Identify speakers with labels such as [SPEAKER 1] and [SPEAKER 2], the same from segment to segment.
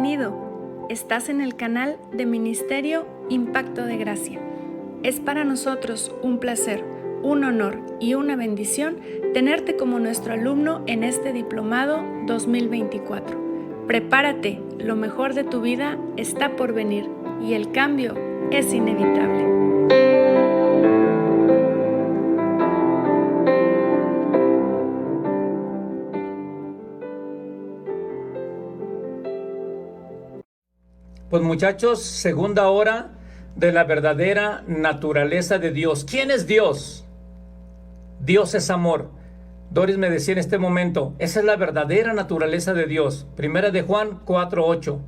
[SPEAKER 1] Bienvenido. Estás en el canal de Ministerio Impacto de Gracia. Es para nosotros un placer, un honor y una bendición tenerte como nuestro alumno en este diplomado 2024. Prepárate, lo mejor de tu vida está por venir y el cambio es inevitable.
[SPEAKER 2] Pues muchachos, segunda hora de la verdadera naturaleza de Dios. ¿Quién es Dios? Dios es amor. Doris me decía en este momento, esa es la verdadera naturaleza de Dios. Primera de Juan 4:8.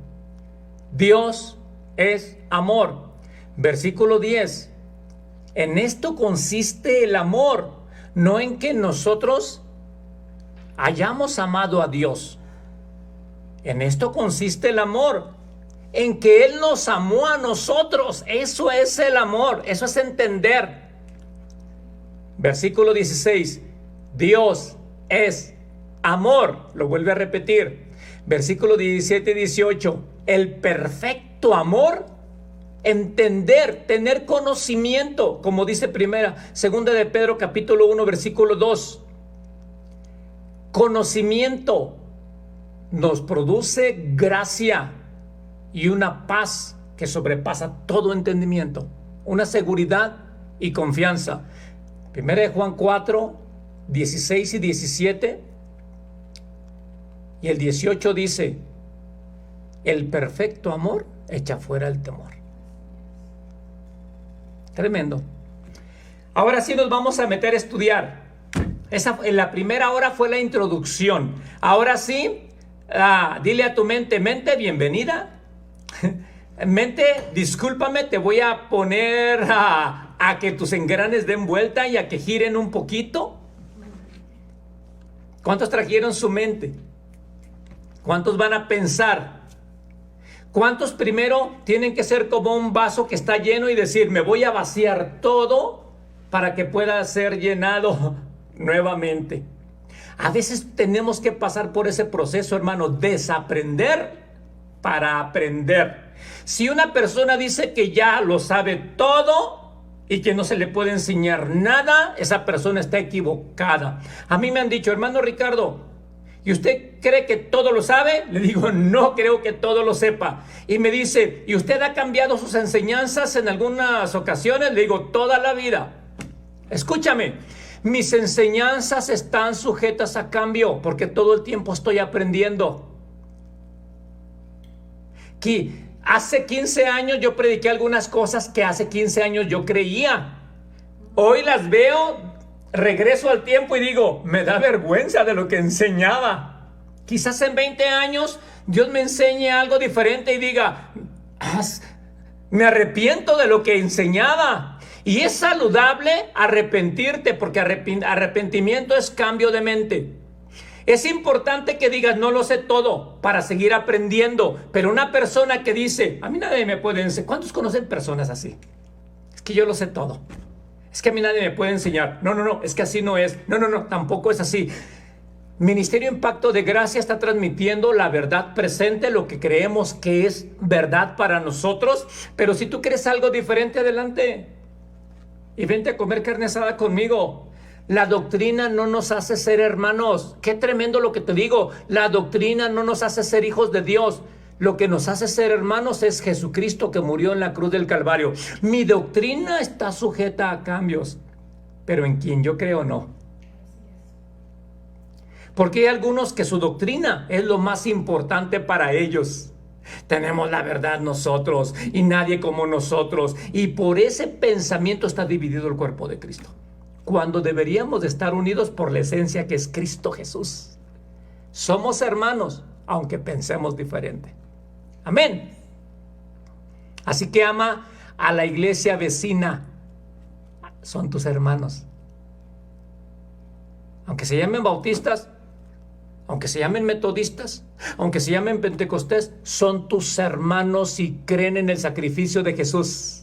[SPEAKER 2] Dios es amor. Versículo 10. En esto consiste el amor, no en que nosotros hayamos amado a Dios. En esto consiste el amor, en que Él nos amó a nosotros. Eso es el amor, eso es entender. Versículo 16. Dios es amor. Lo vuelve a repetir. Versículo 17 y 18. El perfecto amor, entender, tener conocimiento, como dice segunda de Pedro capítulo 1 versículo 2. Conocimiento nos produce gracia y una paz que sobrepasa todo entendimiento, una seguridad y confianza. Primera de Juan 4, 16 y 17, y el 18 dice, el perfecto amor echa fuera el temor. Tremendo. Ahora sí nos vamos a meter a estudiar. En la primera hora fue la introducción. Ahora sí, dile a tu mente, bienvenida. Mente, discúlpame, te voy a poner a que tus engranes den vuelta y a que giren un poquito. ¿Cuántos trajeron su mente? ¿Cuántos van a pensar? ¿Cuántos primero tienen que ser como un vaso que está lleno y decir, me voy a vaciar todo para que pueda ser llenado nuevamente? A veces tenemos que pasar por ese proceso, hermano, desaprender para aprender. Si una persona dice que ya lo sabe todo y que no se le puede enseñar nada, esa persona está equivocada. A mí me han dicho, hermano Ricardo, ¿y usted cree que todo lo sabe? Le digo, no creo que todo lo sepa. Y me dice, ¿y usted ha cambiado sus enseñanzas en algunas ocasiones? Le digo, toda la vida. Escúchame, mis enseñanzas están sujetas a cambio porque todo el tiempo estoy aprendiendo. Que hace 15 años yo prediqué algunas cosas que hace 15 años yo creía. Hoy las veo, regreso al tiempo y digo, me da vergüenza de lo que enseñaba. Quizás en 20 años Dios me enseñe algo diferente y diga, me arrepiento de lo que enseñaba. Y es saludable arrepentirte porque arrepentimiento es cambio de mente. Es importante que digas, no lo sé todo, para seguir aprendiendo. Pero una persona que dice, a mí nadie me puede enseñar. ¿Cuántos conocen personas así? Es que yo lo sé todo. Es que a mí nadie me puede enseñar. No, es que así no es. No, tampoco es así. Ministerio Impacto de Gracia está transmitiendo la verdad presente, lo que creemos que es verdad para nosotros. Pero si tú crees algo diferente, adelante. Y vente a comer carne asada conmigo. La doctrina no nos hace ser hermanos. Qué tremendo lo que te digo. La doctrina no nos hace ser hijos de Dios. Lo que nos hace ser hermanos es Jesucristo que murió en la cruz del Calvario. Mi doctrina está sujeta a cambios, pero en quien yo creo no. Porque hay algunos que su doctrina es lo más importante para ellos. Tenemos la verdad nosotros y nadie como nosotros. Y por ese pensamiento está dividido el cuerpo de Cristo, cuando deberíamos de estar unidos por la esencia que es Cristo Jesús. Somos hermanos, aunque pensemos diferente. Amén. Así que ama a la iglesia vecina. Son tus hermanos. Aunque se llamen bautistas, aunque se llamen metodistas, aunque se llamen pentecostés, son tus hermanos y creen en el sacrificio de Jesús.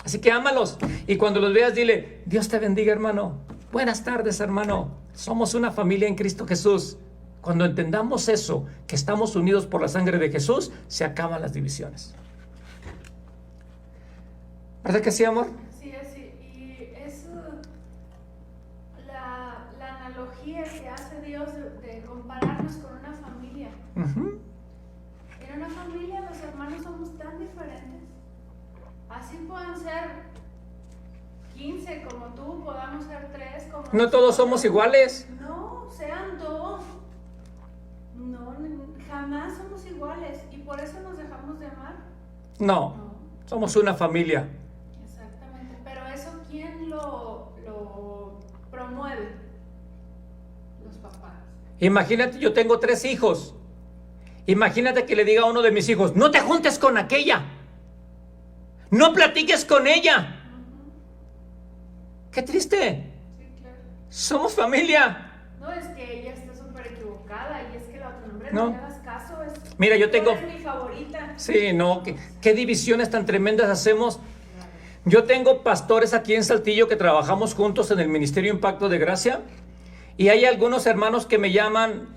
[SPEAKER 2] Así que ámalos. Y cuando los veas, dile, Dios te bendiga, hermano. Buenas tardes, hermano. Somos una familia en Cristo Jesús. Cuando entendamos eso, que estamos unidos por la sangre de Jesús, se acaban las divisiones. ¿Verdad que sí, amor?
[SPEAKER 1] Sí, y es la analogía que hace Dios de compararnos con una familia.
[SPEAKER 2] Uh-huh.
[SPEAKER 1] En una familia los hermanos somos tan diferentes. Así pueden ser 15 como tú, podamos ser 3 como
[SPEAKER 2] No
[SPEAKER 1] nosotros.
[SPEAKER 2] todos somos iguales.
[SPEAKER 1] No, sean 2. No, jamás somos iguales. Y por eso nos dejamos de amar.
[SPEAKER 2] No, somos una familia.
[SPEAKER 1] Exactamente. Pero eso, ¿quién lo promueve? Los papás.
[SPEAKER 2] Imagínate, yo tengo 3 hijos. Imagínate que le diga a uno de mis hijos, no te juntes con aquella. No platiques con ella. Qué triste.
[SPEAKER 1] Sí, claro.
[SPEAKER 2] Somos familia.
[SPEAKER 1] No, es que ella está súper equivocada y es que la otra hombre
[SPEAKER 2] No.
[SPEAKER 1] no le hagas caso.
[SPEAKER 2] Mira, yo tengo...
[SPEAKER 1] Es mi favorita.
[SPEAKER 2] Sí, no, ¿qué divisiones tan tremendas hacemos? Yo tengo pastores aquí en Saltillo que trabajamos juntos en el Ministerio Impacto de Gracia, y hay algunos hermanos que me llaman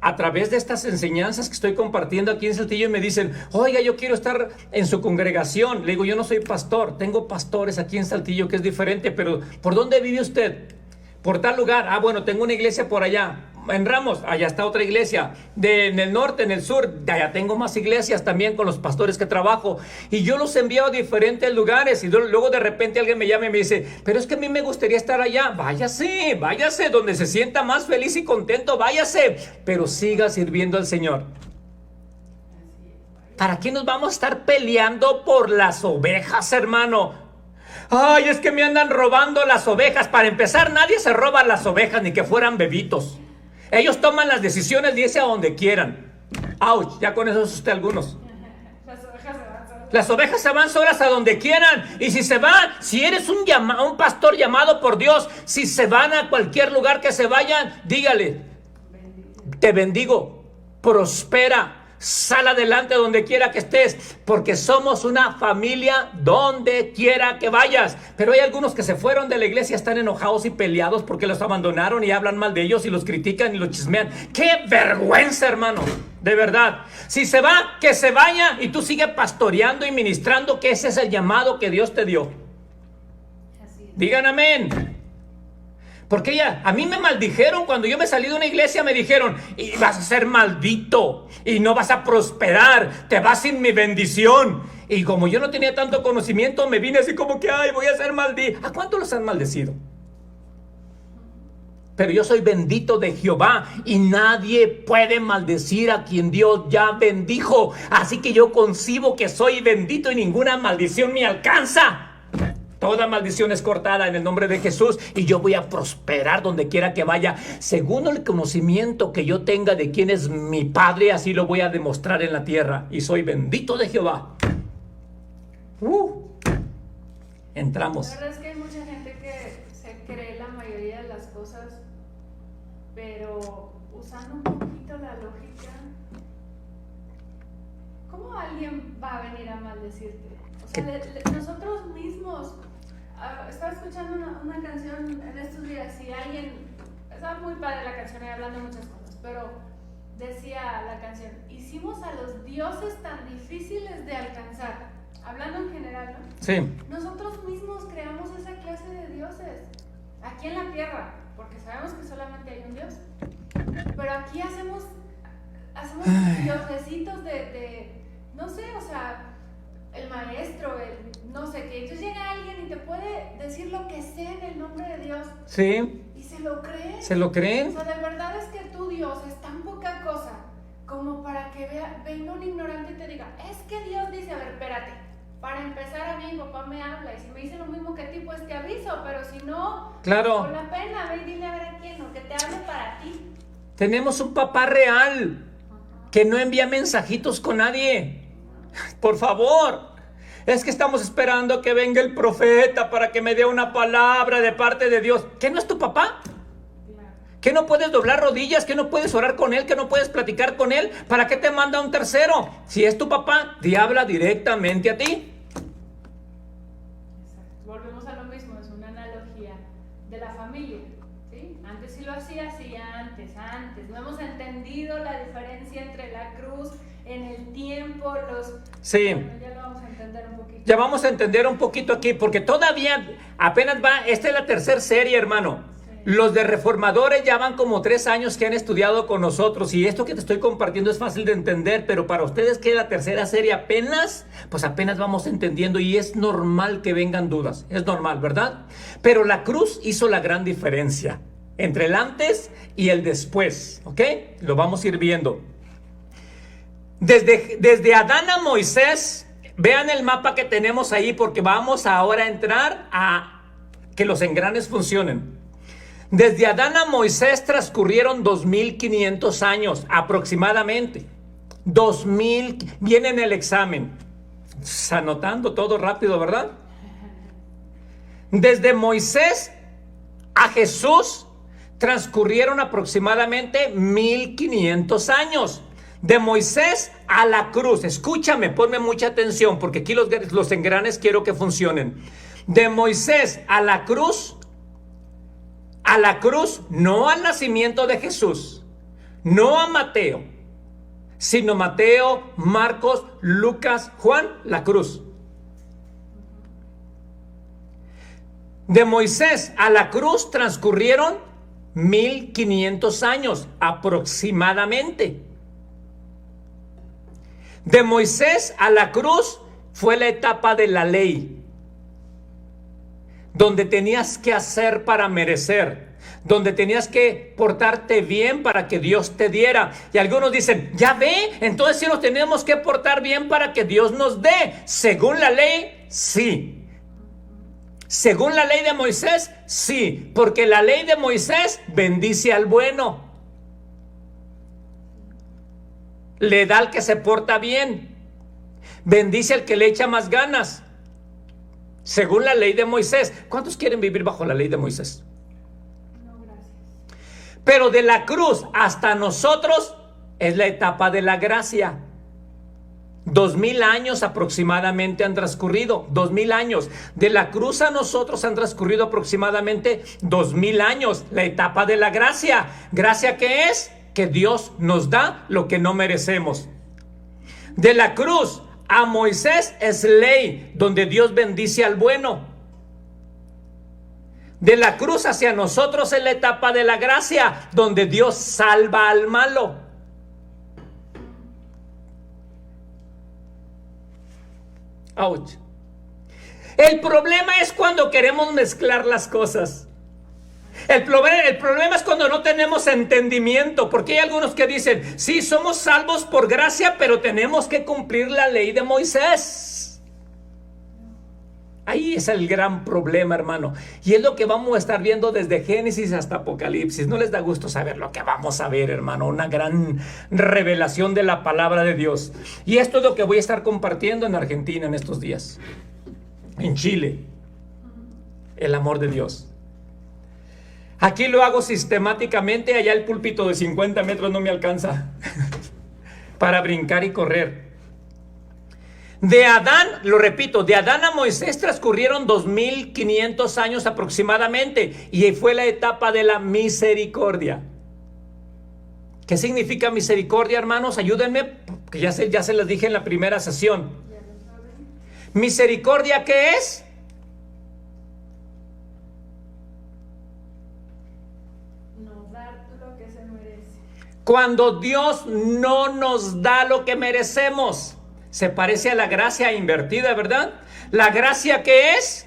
[SPEAKER 2] a través de estas enseñanzas que estoy compartiendo aquí en Saltillo y me dicen, oiga, yo quiero estar en su congregación. Le digo, yo no soy pastor, tengo pastores aquí en Saltillo que es diferente, pero ¿por dónde vive usted? Por tal lugar. Ah, bueno, tengo una iglesia por allá. En Ramos, allá está otra iglesia. En el norte, en el sur, de allá tengo más iglesias también con los pastores que trabajo. Y yo los envío a diferentes lugares. Y luego de repente alguien me llama y me dice, pero es que a mí me gustaría estar allá. Váyase, váyase, donde se sienta más feliz y contento, váyase. Pero siga sirviendo al Señor. ¿Para qué nos vamos a estar peleando por las ovejas, hermano? Ay, es que me andan robando las ovejas. Para empezar, nadie se roba las ovejas, ni que fueran bebitos. Ellos toman las decisiones y irse a donde quieran. ¡Auch! Ya con eso asusté a algunos.
[SPEAKER 1] Las ovejas se van solas.
[SPEAKER 2] Las ovejas se van solas a donde quieran. Y si se van, si eres un pastor llamado por Dios, si se van a cualquier lugar que se vayan, dígale, te bendigo, prospera, sal adelante donde quiera que estés, porque somos una familia donde quiera que vayas. Pero hay algunos que se fueron de la iglesia, están enojados y peleados porque los abandonaron y hablan mal de ellos y los critican y los chismean. ¡Qué vergüenza, hermano! De verdad. Si se va, que se vaya y tú sigue pastoreando y ministrando, que ese es el llamado que Dios te dio.
[SPEAKER 1] Así es.
[SPEAKER 2] Digan amén. Porque a mí me maldijeron cuando yo me salí de una iglesia, me dijeron, y vas a ser maldito, y no vas a prosperar, te vas sin mi bendición. Y como yo no tenía tanto conocimiento, me vine así como que, ay, voy a ser maldito. ¿A cuántos los han maldecido? Pero yo soy bendito de Jehová, y nadie puede maldecir a quien Dios ya bendijo. Así que yo concibo que soy bendito y ninguna maldición me alcanza. Toda maldición es cortada en el nombre de Jesús y yo voy a prosperar donde quiera que vaya. Según el conocimiento que yo tenga de quién es mi Padre, así lo voy a demostrar en la tierra. Y soy bendito de Jehová. Entramos.
[SPEAKER 1] La verdad es que hay mucha gente que se cree la mayoría de las cosas, pero usando un poquito la lógica, ¿cómo alguien va a venir a maldecirte? O sea, nosotros mismos... Estaba escuchando una canción en estos días y alguien, estaba muy padre la canción y hablando de muchas cosas, pero decía la canción, hicimos a los dioses tan difíciles de alcanzar, hablando en general, ¿no?
[SPEAKER 2] Sí.
[SPEAKER 1] Nosotros mismos creamos esa clase de dioses, aquí en la tierra, porque sabemos que solamente hay un Dios, pero aquí hacemos diosesitos de, no sé, o sea, el maestro, no sé qué. Entonces llega alguien y te puede decir lo que sea en el nombre de Dios.
[SPEAKER 2] Sí.
[SPEAKER 1] Y se lo creen.
[SPEAKER 2] ¿Se lo creen?
[SPEAKER 1] O sea, de verdad es que tu Dios es tan poca cosa como para que venga un ignorante y te diga, es que Dios dice, a ver, espérate. Para empezar, a mí mi papá me habla y si me dice lo mismo que a ti, pues te aviso, pero si no,
[SPEAKER 2] claro,
[SPEAKER 1] con la pena, ve y dile a ver a quién, o que te hable para ti.
[SPEAKER 2] Tenemos un papá real que no envía mensajitos con nadie. Por favor, es que estamos esperando que venga el profeta para que me dé una palabra de parte de Dios. ¿Qué no es tu papá? ¿Que no puedes doblar rodillas? ¿Que no puedes orar con él? ¿Que no puedes platicar con él? ¿Para qué te manda un tercero? Si es tu papá, te habla directamente a ti.
[SPEAKER 1] Exacto. Volvemos a lo mismo, es una analogía de la familia, ¿sí? Antes sí lo hacía, sí, antes. No hemos entendido entendido la diferencia entre la cruz en el tiempo,
[SPEAKER 2] Sí.
[SPEAKER 1] Bueno, ya lo vamos a entender un poquito.
[SPEAKER 2] Ya vamos a entender un poquito aquí, porque todavía apenas va, esta es la tercera serie, hermano. Los de reformadores ya van como 3 años que han estudiado con nosotros, y esto que te estoy compartiendo es fácil de entender, pero para ustedes que es la tercera serie apenas, pues apenas vamos entendiendo, y es normal que vengan dudas, es normal, ¿verdad? Pero la cruz hizo la gran diferencia entre el antes y el después, ¿ok? Lo vamos a ir viendo. Desde Adán a Moisés, vean el mapa que tenemos ahí, porque vamos ahora a entrar a que los engranes funcionen. Desde Adán a Moisés transcurrieron 2500 años aproximadamente. 2000, viene en el examen. Anotando todo rápido, ¿verdad? Desde Moisés a Jesús transcurrieron aproximadamente 1500 años. De Moisés a la cruz, escúchame, ponme mucha atención, porque aquí los engranes quiero que funcionen. De Moisés a la cruz, no al nacimiento de Jesús, no a Mateo, sino Mateo, Marcos, Lucas, Juan, la cruz. De Moisés a la cruz transcurrieron 1500 años aproximadamente. De Moisés a la cruz fue la etapa de la ley, donde tenías que hacer para merecer, donde tenías que portarte bien para que Dios te diera. Y algunos dicen, ya ve, entonces sí nos tenemos que portar bien para que Dios nos dé. Según la ley, sí. Según la ley de Moisés, sí, porque la ley de Moisés bendice al bueno, le da al que se porta bien, bendice al que le echa más ganas. Según la ley de Moisés. ¿Cuántos quieren vivir bajo la ley de Moisés?
[SPEAKER 1] No, gracias.
[SPEAKER 2] Pero de la cruz hasta nosotros es la etapa de la gracia. 2000 años aproximadamente han transcurrido. 2000 años. De la cruz a nosotros han transcurrido aproximadamente 2000 años. La etapa de la gracia. ¿Gracia qué es? Que Dios nos da lo que no merecemos. De la cruz a Moisés es ley, donde Dios bendice al bueno. De la cruz hacia nosotros es la etapa de la gracia, donde Dios salva al malo. Ouch. El problema es cuando queremos mezclar las cosas. El problema es cuando no tenemos entendimiento, porque hay algunos que dicen, sí, somos salvos por gracia, pero tenemos que cumplir la ley de Moisés. Ahí es el gran problema, hermano. Y es lo que vamos a estar viendo desde Génesis hasta Apocalipsis. No les da gusto saber lo que vamos a ver, hermano. Una gran revelación de la palabra de Dios. Y esto es lo que voy a estar compartiendo en Argentina en estos días. En Chile. El amor de Dios. Aquí lo hago sistemáticamente, allá el púlpito de 50 metros no me alcanza para brincar y correr. De Adán, lo repito, de Adán a Moisés transcurrieron 2500 años aproximadamente, y fue la etapa de la misericordia. ¿Qué significa misericordia, hermanos? Ayúdenme, que ya se les dije en la primera sesión. ¿Misericordia qué es? Cuando Dios no nos da lo que merecemos. Se parece a la gracia invertida, ¿verdad? La gracia ¿qué es?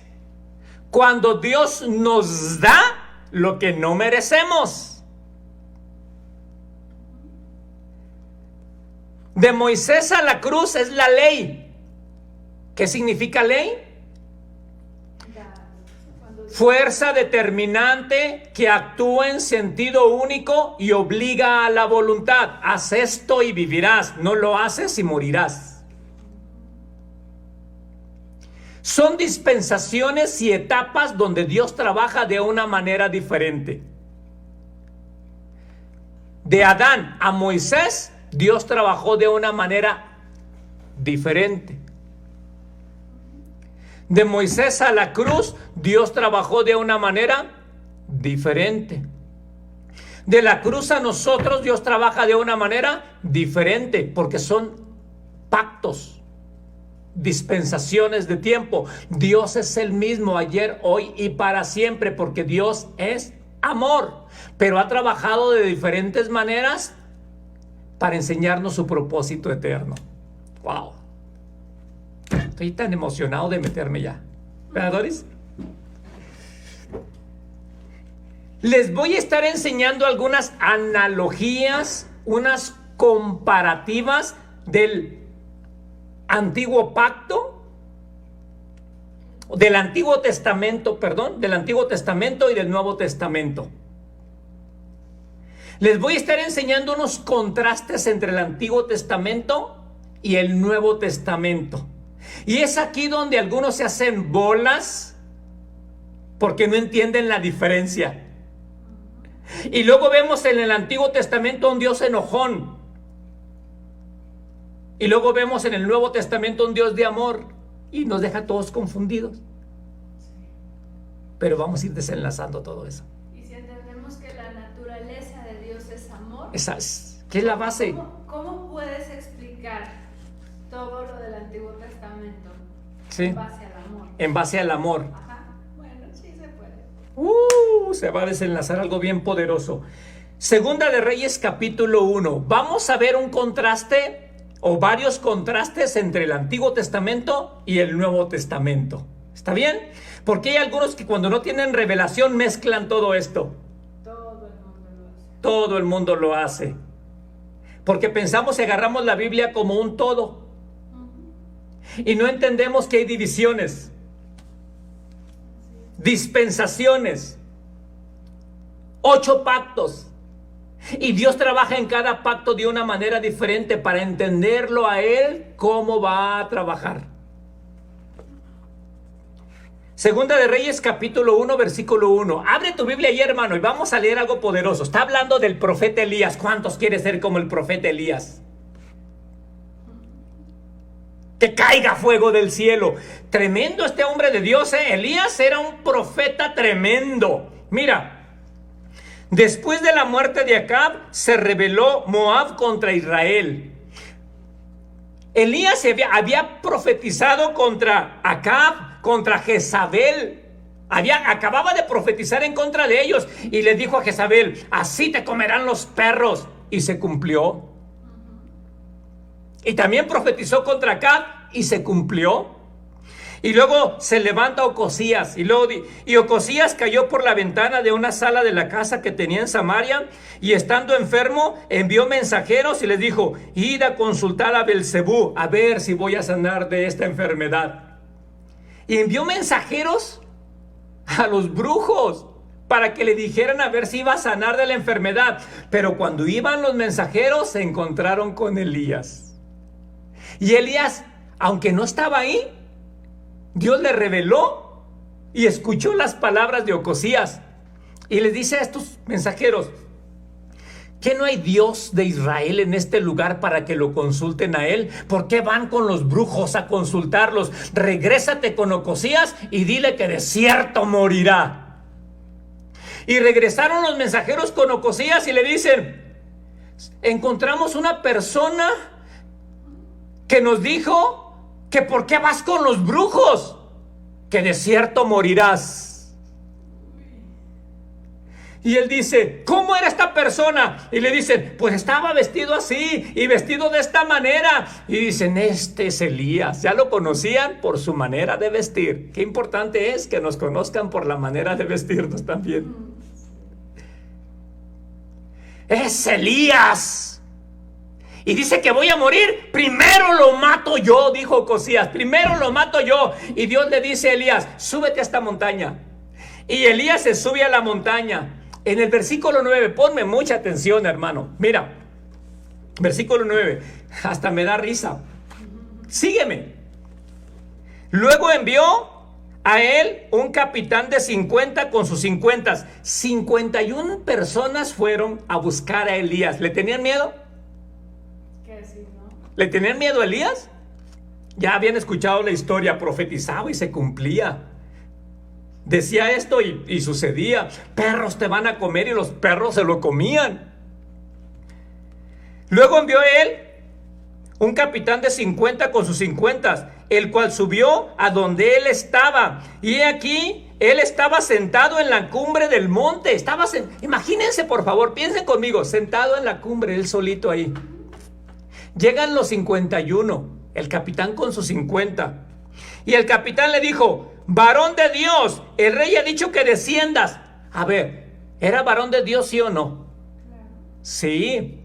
[SPEAKER 2] Cuando Dios nos da lo que no merecemos. De Moisés a la cruz es la ley. ¿Qué significa ley? Fuerza determinante que actúa en sentido único y obliga a la voluntad. Haz esto y vivirás. No lo haces y morirás. Son dispensaciones y etapas donde Dios trabaja de una manera diferente. De Adán a Moisés, Dios trabajó de una manera diferente. De Moisés a la cruz, Dios trabajó de una manera diferente. De la cruz a nosotros Dios trabaja de una manera diferente, porque son pactos, dispensaciones de tiempo. Dios es el mismo ayer, hoy y para siempre, porque Dios es amor, pero ha trabajado de diferentes maneras para enseñarnos su propósito eterno. Wow. Estoy tan emocionado de meterme ya. ¿Verdad, Doris? Les voy a estar enseñando algunas analogías, unas comparativas del antiguo pacto, del Antiguo Testamento, del Antiguo Testamento y del Nuevo Testamento. Les voy a estar enseñando unos contrastes entre el Antiguo Testamento y el Nuevo Testamento. Y es aquí donde algunos se hacen bolas porque no entienden la diferencia. Y luego vemos en el Antiguo Testamento un Dios enojón. Y luego vemos en el Nuevo Testamento un Dios de amor. Y nos deja a todos confundidos. Pero vamos a ir desenlazando todo eso.
[SPEAKER 1] Y si entendemos que la naturaleza de Dios es amor,
[SPEAKER 2] ¿qué es la base?
[SPEAKER 1] ¿Cómo puedes explicar todo lo del Antiguo Testamento?
[SPEAKER 2] Sí.
[SPEAKER 1] En base al amor.
[SPEAKER 2] En base al amor.
[SPEAKER 1] Ajá. Bueno, sí se puede.
[SPEAKER 2] Se va a desenlazar algo bien poderoso. Segunda de Reyes, capítulo 1. Vamos a ver un contraste o varios contrastes entre el Antiguo Testamento y el Nuevo Testamento. ¿Está bien? Porque hay algunos que cuando no tienen revelación mezclan todo esto. Todo el mundo lo hace. Porque pensamos y agarramos la Biblia como un todo. Y no entendemos que hay divisiones, dispensaciones, 8 pactos. Y Dios trabaja en cada pacto de una manera diferente para entenderlo a Él cómo va a trabajar. Segunda de Reyes, capítulo 1, versículo 1. Abre tu Biblia ahí, hermano, y vamos a leer algo poderoso. Está hablando del profeta Elías. ¿Cuántos quieren ser como el profeta Elías? Que caiga fuego del cielo. Tremendo este hombre de Dios, ¿eh? Elías era un profeta tremendo. Mira, después de la muerte de Acab, se rebeló Moab contra Israel. Elías había profetizado contra Acab, contra Jezabel. Acababa de profetizar en contra de ellos y le dijo a Jezabel: así te comerán los perros. Y se cumplió. Y también profetizó contra Acab y se cumplió. Y luego se levanta Ocosías. Y Ocosías cayó por la ventana de una sala de la casa que tenía en Samaria. Y estando enfermo, envió mensajeros y les dijo: id a consultar a Belzebú, a ver si voy a sanar de esta enfermedad. Y envió mensajeros a los brujos para que le dijeran a ver si iba a sanar de la enfermedad. Pero cuando iban los mensajeros, se encontraron con Elías. Y Elías, aunque no estaba ahí, Dios le reveló y escuchó las palabras de Ocosías. Y les dice a estos mensajeros: ¿qué no hay Dios de Israel en este lugar para que lo consulten a él? ¿Por qué van con los brujos a consultarlos? Regrésate con Ocosías y dile que de cierto morirá. Y regresaron los mensajeros con Ocosías y le dicen: encontramos una persona que nos dijo que ¿por qué vas con los brujos? Que de cierto morirás. Y él dice: ¿cómo era esta persona? Y le dicen: pues estaba vestido así y vestido de esta manera. Y dicen: este es Elías. Ya lo conocían por su manera de vestir. Qué importante es que nos conozcan por la manera de vestirnos también. Es Elías. Y dice que voy a morir. Primero lo mato yo, dijo Ocosías. Primero lo mato yo. Y Dios le dice a Elías: súbete a esta montaña. Y Elías se sube a la montaña. En el versículo 9, ponme mucha atención, hermano. Mira, versículo 9. Hasta me da risa. Sígueme. Luego envió a él un capitán de 50 con sus 50. 51 personas fueron a buscar a Elías. ¿Le tenían miedo? ¿Le tenían miedo a Elías? Ya habían escuchado la historia, profetizaba y se cumplía. decía esto y sucedía. Perros te van a comer, y los perros se lo comían. Luego envió él un capitán de 50 con sus 50, el cual subió a donde él estaba. Y aquí él estaba sentado en la cumbre del monte. Imagínense, por favor, piensen conmigo, sentado en la cumbre, él solito ahí. Llegan los 51, el capitán con sus 50. Y el capitán le dijo: varón de Dios, el rey ha dicho que desciendas. A ver, ¿era varón de Dios, sí o no? Sí.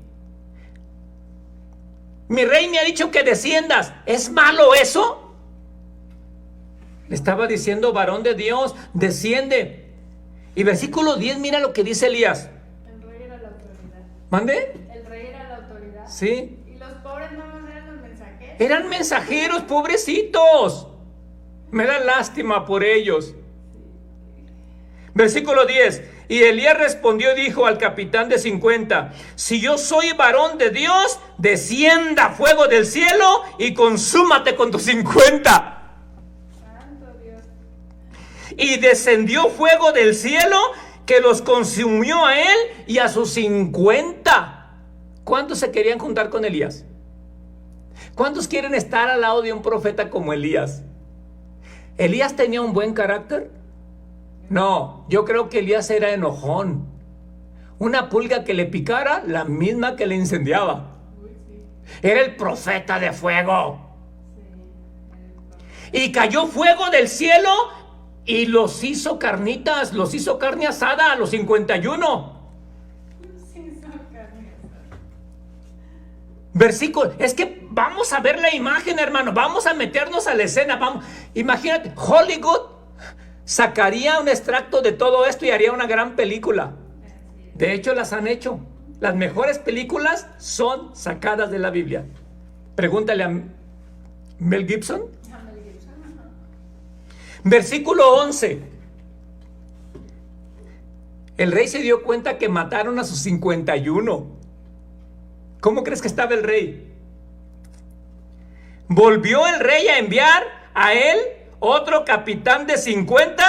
[SPEAKER 2] Mi rey me ha dicho que desciendas. ¿Es malo eso? Le estaba diciendo: varón de Dios, desciende. Y versículo 10, mira lo que dice Elías.
[SPEAKER 1] El rey era la autoridad.
[SPEAKER 2] ¿Mande?
[SPEAKER 1] El rey era la autoridad.
[SPEAKER 2] Sí.
[SPEAKER 1] Y los pobres no eran los mensajeros.
[SPEAKER 2] Eran mensajeros, pobrecitos. Me da lástima por ellos. Versículo 10. Y Elías respondió y dijo al capitán de 50: si yo soy varón de Dios, descienda fuego del cielo y consúmate con tus 50.
[SPEAKER 1] Santo Dios.
[SPEAKER 2] Y descendió fuego del cielo que los consumió a él y a sus 50. ¿Cuántos se querían juntar con Elías? ¿Cuántos quieren estar al lado de un profeta como Elías? ¿Elías tenía un buen carácter? No, yo creo que Elías era enojón. Una pulga que le picara, la misma que le incendiaba. Era el profeta de fuego. Y cayó fuego del cielo y los hizo carnitas, los hizo carne asada a los 51. Versículo, es que vamos a ver la imagen, hermano, vamos a meternos a la escena, vamos. Imagínate, Hollywood sacaría un extracto de todo esto y haría una gran película. De hecho, las han hecho. Las mejores películas son sacadas de la Biblia. Pregúntale a Mel Gibson. Versículo 11. El rey se dio cuenta que mataron a sus 51. ¿Cómo crees que estaba el rey? Volvió el rey a enviar a él otro capitán de 50.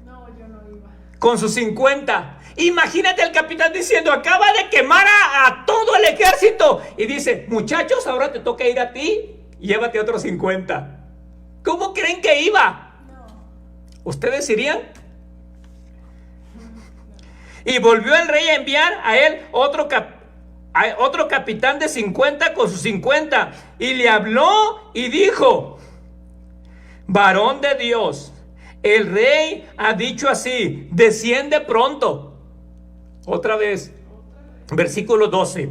[SPEAKER 1] No, yo no iba.
[SPEAKER 2] Con sus 50. Imagínate al capitán diciendo: acaba de quemar a todo el ejército. Y dice: muchachos, ahora te toca ir a ti. Llévate otros 50. ¿Cómo creen que iba?
[SPEAKER 1] No.
[SPEAKER 2] ¿Ustedes irían? Y volvió el rey a enviar a él otro capitán de 50 con sus 50. Y le habló y dijo: varón de Dios, el rey ha dicho así: desciende pronto. Otra vez, versículo 12.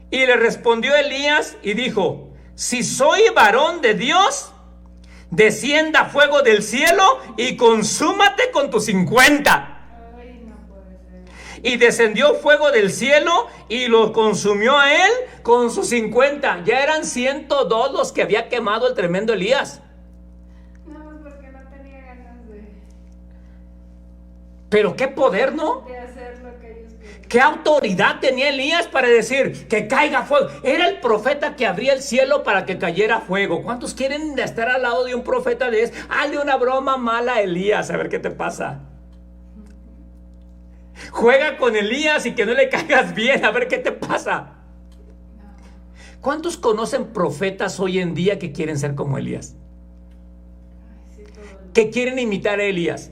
[SPEAKER 2] Y le respondió Elías y dijo: si soy varón de Dios, descienda fuego del cielo y consúmate con tus 50.
[SPEAKER 1] Ay, no puede ser.
[SPEAKER 2] Y descendió fuego del cielo y lo consumió a él con sus 50. Ya eran 102 los que había quemado el tremendo Elías. Pero qué poder, ¿no?
[SPEAKER 1] De hacer lo que ellos quieren.
[SPEAKER 2] ¿Qué autoridad tenía Elías para decir que caiga fuego? Era el profeta que abría el cielo para que cayera fuego. ¿Cuántos quieren estar al lado de un profeta de ese? Hazle una broma mala a Elías, a ver qué te pasa. Juega con Elías y que no le caigas bien, a ver qué te pasa. ¿Cuántos conocen profetas hoy en día que quieren ser como Elías? Que quieren imitar a Elías.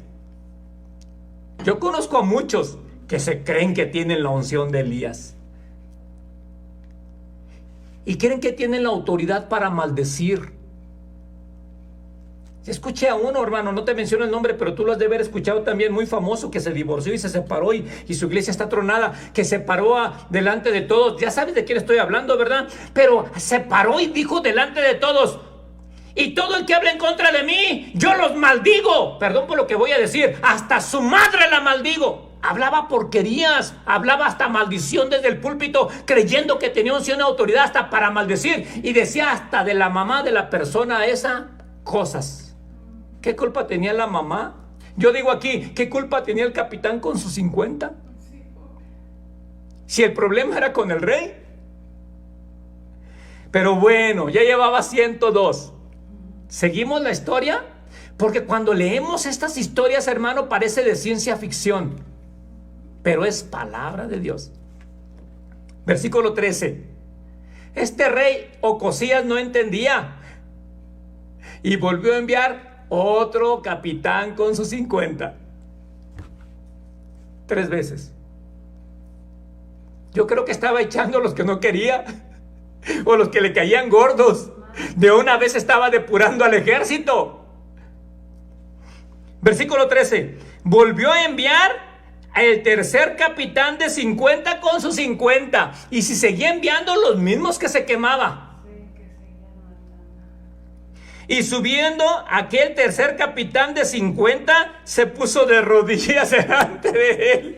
[SPEAKER 2] Yo conozco a muchos que se creen que tienen la unción de Elías. Y creen que tienen la autoridad para maldecir. Escuché a uno, hermano, no te menciono el nombre, pero tú lo has de haber escuchado también, muy famoso, que se divorció y se separó y su iglesia está tronada, que se paró delante de todos. Ya sabes de quién estoy hablando, ¿verdad? Pero se paró y dijo delante de todos: y todo el que habla en contra de mí, yo los maldigo. Perdón por lo que voy a decir, hasta su madre la maldigo. Hablaba porquerías, hablaba hasta maldición desde el púlpito, creyendo que tenía una autoridad hasta para maldecir. Y decía hasta de la mamá de la persona esa cosas. ¿Qué culpa tenía la mamá? Yo digo aquí, ¿qué culpa tenía el capitán con sus 50? Si el problema era con el rey. Pero bueno, ya llevaba 102. ¿Seguimos la historia? Porque cuando leemos estas historias, hermano, parece de ciencia ficción, pero es palabra de Dios. Versículo 13. Este rey Ocosías no entendía y volvió a enviar otro capitán con sus 50. 3 veces. Yo creo que estaba echando a los que no quería o los que le caían gordos. De una vez estaba depurando al ejército. Versículo 13. Volvió a enviar el tercer capitán de 50 con sus 50. Y si seguía enviando los mismos que se quemaba. Y subiendo aquel tercer capitán de 50, se puso de rodillas delante de él.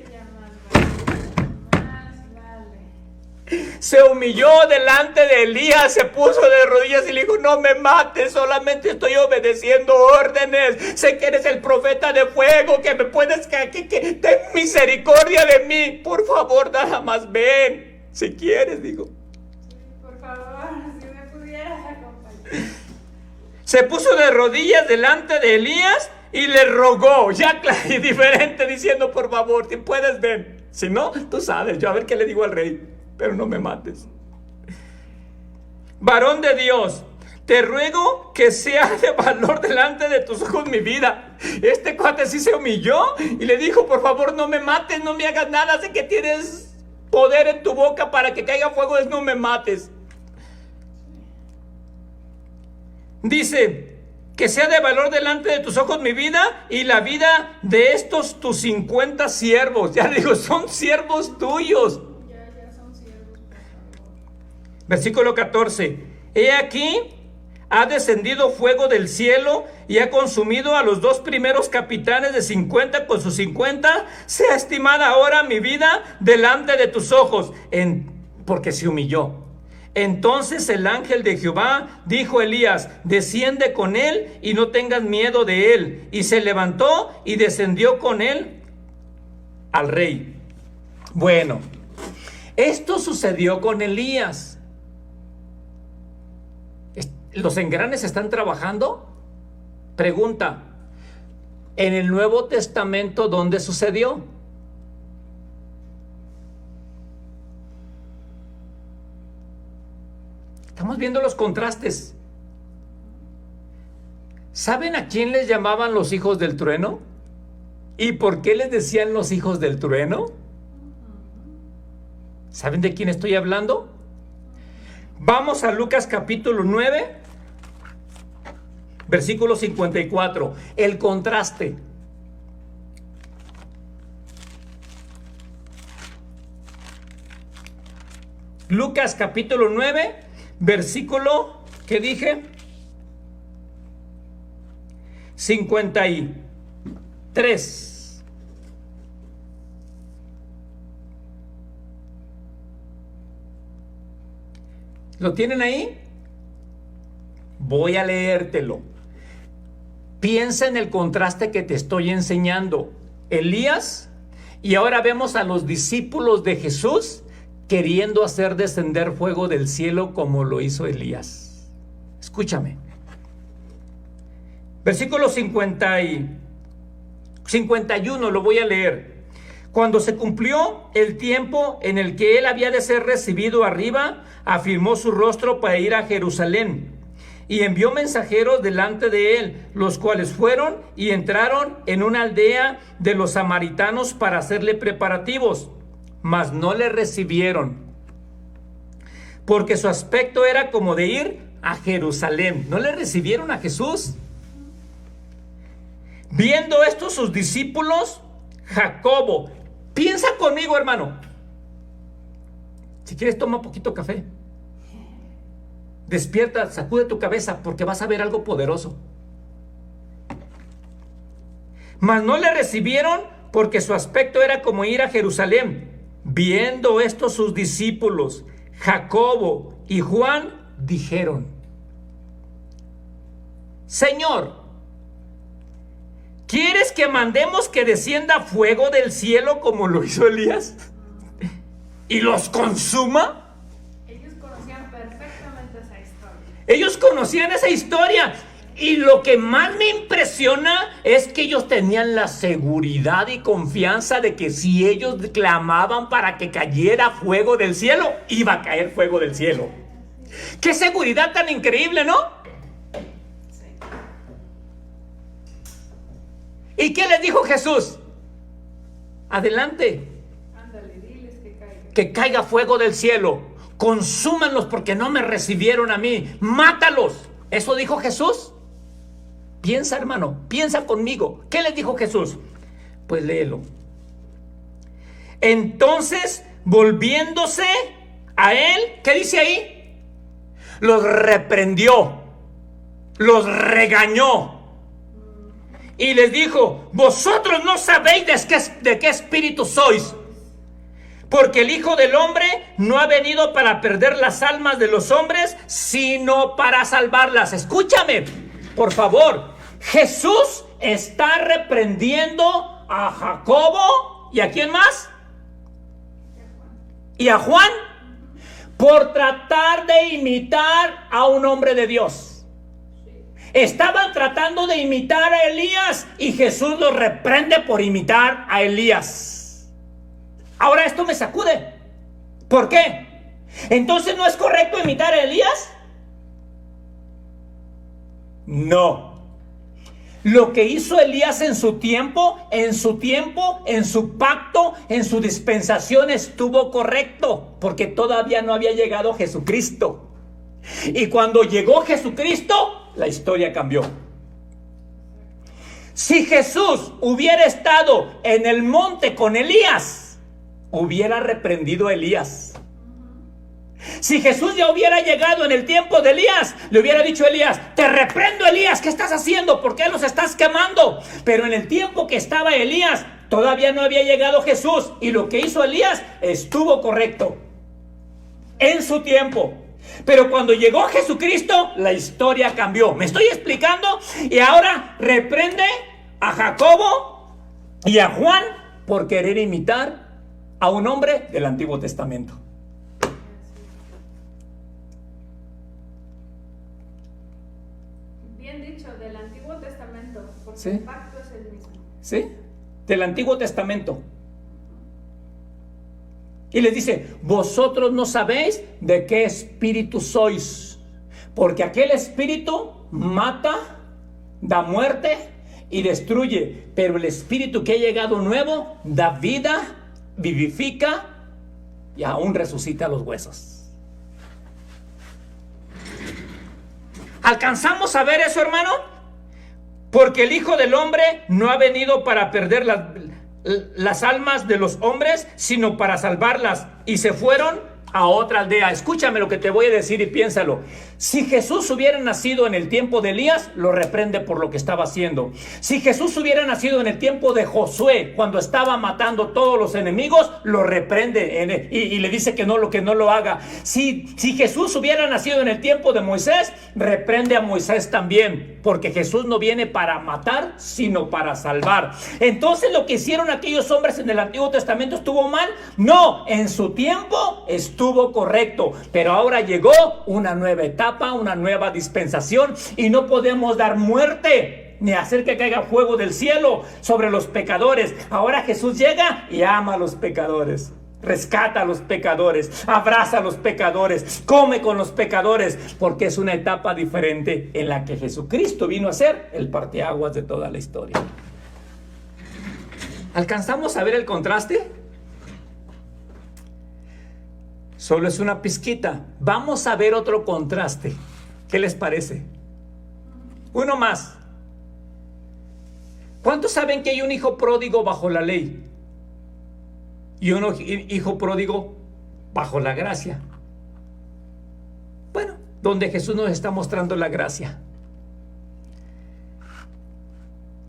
[SPEAKER 2] Se humilló delante de Elías, se puso de rodillas y le dijo: no me mates, solamente estoy obedeciendo órdenes. Sé que eres el profeta de fuego, que me puedes, que ten misericordia de mí. Por favor, nada más ven, si quieres, digo.
[SPEAKER 1] Por favor, si me pudieras acompañar.
[SPEAKER 2] Se puso de rodillas delante de Elías y le rogó, ya y diferente, diciendo: por favor, si puedes, ven. Si no, tú sabes, yo a ver qué le digo al rey. Pero no me mates. Varón de Dios, te ruego que sea de valor delante de tus ojos mi vida. Este cuate sí se humilló y le dijo: por favor, no me mates, no me hagas nada. Sé que tienes poder en tu boca para que caiga fuego, no me mates. Dice: que sea de valor delante de tus ojos mi vida y la vida de estos tus 50 siervos. Ya digo, son siervos tuyos. Versículo 14. He aquí, ha descendido fuego del cielo y ha consumido a los 2 primeros capitanes de 50 con sus 50. Sea estimada ahora mi vida delante de tus ojos, porque se humilló. Entonces el ángel de Jehová dijo a Elías: desciende con él y no tengas miedo de él. Y se levantó y descendió con él al rey. Bueno, esto sucedió con Elías. ¿Los engranes están trabajando? Pregunta: ¿en el Nuevo Testamento dónde sucedió? Estamos viendo los contrastes. ¿Saben a quién les llamaban los hijos del trueno? ¿Y por qué les decían los hijos del trueno? ¿Saben de quién estoy hablando? Vamos a Lucas capítulo 9, versículo 54. El contraste. Lucas capítulo 9, versículo, ¿qué dije? 53. ¿Lo tienen ahí? Voy a leértelo. Piensa en el contraste que te estoy enseñando. Elías, y ahora vemos a los discípulos de Jesús queriendo hacer descender fuego del cielo como lo hizo Elías. Escúchame. Versículo 51, lo voy a leer. Cuando se cumplió el tiempo en el que él había de ser recibido arriba, afirmó su rostro para ir a Jerusalén y envió mensajeros delante de él, los cuales fueron y entraron en una aldea de los samaritanos para hacerle preparativos, mas no le recibieron, porque su aspecto era como de ir a Jerusalén. No le recibieron a Jesús. Viendo esto sus discípulos, Jacobo, piensa conmigo, hermano. Si quieres, toma un poquito de café. Despierta, sacude tu cabeza, porque vas a ver algo poderoso. Mas no le recibieron, porque su aspecto era como ir a Jerusalén. Viendo esto sus discípulos, Jacobo y Juan, dijeron: Señor, ¿quieres que mandemos que descienda fuego del cielo como lo hizo Elías y los consuma?
[SPEAKER 1] Ellos conocían perfectamente esa historia.
[SPEAKER 2] Ellos conocían esa historia. Y lo que más me impresiona es que ellos tenían la seguridad y confianza de que si ellos clamaban para que cayera fuego del cielo, iba a caer fuego del cielo. ¡Qué seguridad tan increíble!, ¿no? ¿Y qué les dijo Jesús? Adelante.
[SPEAKER 1] Ándale, diles que caiga.
[SPEAKER 2] Que caiga fuego del cielo. Consúmanlos porque no me recibieron a mí. Mátalos. ¿Eso dijo Jesús? Piensa, hermano, piensa conmigo. ¿Qué les dijo Jesús? Pues léelo. Entonces, volviéndose a él, ¿qué dice ahí? Los reprendió, los regañó y les dijo: vosotros no sabéis de qué espíritu sois, porque el Hijo del Hombre no ha venido para perder las almas de los hombres, sino para salvarlas. Escúchame, por favor. Jesús está reprendiendo a Jacobo, ¿y a quién más? Y a Juan, por tratar de imitar a un hombre de Dios. Estaban tratando de imitar a Elías y Jesús los reprende por imitar a Elías. Ahora esto me sacude. ¿Por qué? ¿Entonces no es correcto imitar a Elías? No. Lo que hizo Elías en su tiempo, en su pacto, en su dispensación estuvo correcto, porque todavía no había llegado Jesucristo. Y cuando llegó Jesucristo, la historia cambió. Si Jesús hubiera estado en el monte con Elías, hubiera reprendido a Elías. Si Jesús ya hubiera llegado en el tiempo de Elías, le hubiera dicho a Elías: te reprendo, Elías, ¿qué estás haciendo? ¿Por qué los estás quemando? Pero en el tiempo que estaba Elías, todavía no había llegado Jesús, y lo que hizo Elías estuvo correcto en su tiempo. Pero cuando llegó Jesucristo, la historia cambió. ¿Me estoy explicando? Y ahora reprende a Jacobo y a Juan por querer imitar a un hombre del Antiguo Testamento.
[SPEAKER 1] Bien dicho, del Antiguo Testamento, porque
[SPEAKER 2] ¿Sí?
[SPEAKER 1] el pacto es el mismo.
[SPEAKER 2] ¿Sí? Del Antiguo Testamento. Y les dice: vosotros no sabéis de qué espíritu sois, porque aquel espíritu mata, da muerte y destruye, pero el espíritu que ha llegado nuevo da vida, vivifica y aún resucita los huesos. ¿Alcanzamos a ver eso, hermano? Porque el Hijo del Hombre no ha venido para perder las almas de los hombres, sino para salvarlas. Y se fueron a otra aldea. Escúchame lo que te voy a decir y piénsalo. Si Jesús hubiera nacido en el tiempo de Elías, lo reprende por lo que estaba haciendo. Si Jesús hubiera nacido en el tiempo de Josué, cuando estaba matando todos los enemigos, lo reprende y le dice que no lo haga. Si Jesús hubiera nacido en el tiempo de Moisés, reprende a Moisés también, porque Jesús no viene para matar, sino para salvar. Entonces, ¿lo que hicieron aquellos hombres en el Antiguo Testamento estuvo mal? No, en su tiempo estuvo correcto, pero ahora llegó una nueva etapa, una nueva dispensación, y no podemos dar muerte ni hacer que caiga fuego del cielo sobre los pecadores. Ahora Jesús llega y ama a los pecadores, rescata a los pecadores, abraza a los pecadores, come con los pecadores, porque es una etapa diferente en la que Jesucristo vino a ser el parteaguas de toda la historia. ¿Alcanzamos a ver el contraste? Solo es una pizquita. Vamos a ver otro contraste. ¿Qué les parece? Uno más. ¿Cuántos saben que hay un hijo pródigo bajo la ley y un hijo pródigo bajo la gracia? Bueno, donde Jesús nos está mostrando la gracia.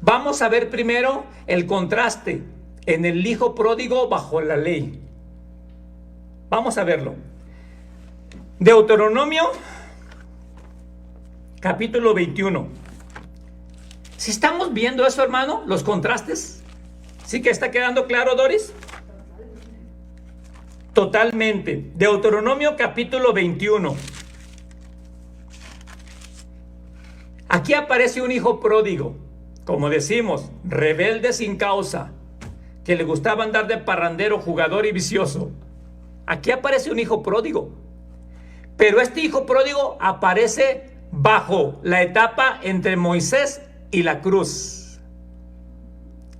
[SPEAKER 2] Vamos a ver primero el contraste en el hijo pródigo bajo la ley. Vamos a verlo. Deuteronomio, capítulo 21. ¿Sí estamos viendo eso, hermano? Los contrastes. ¿Sí que está quedando claro, Doris? Totalmente. Deuteronomio, capítulo 21. Aquí aparece un hijo pródigo, como decimos, rebelde sin causa, que le gustaba andar de parrandero, jugador y vicioso. Aquí aparece un hijo pródigo. Pero este hijo pródigo aparece bajo la etapa entre Moisés y la cruz.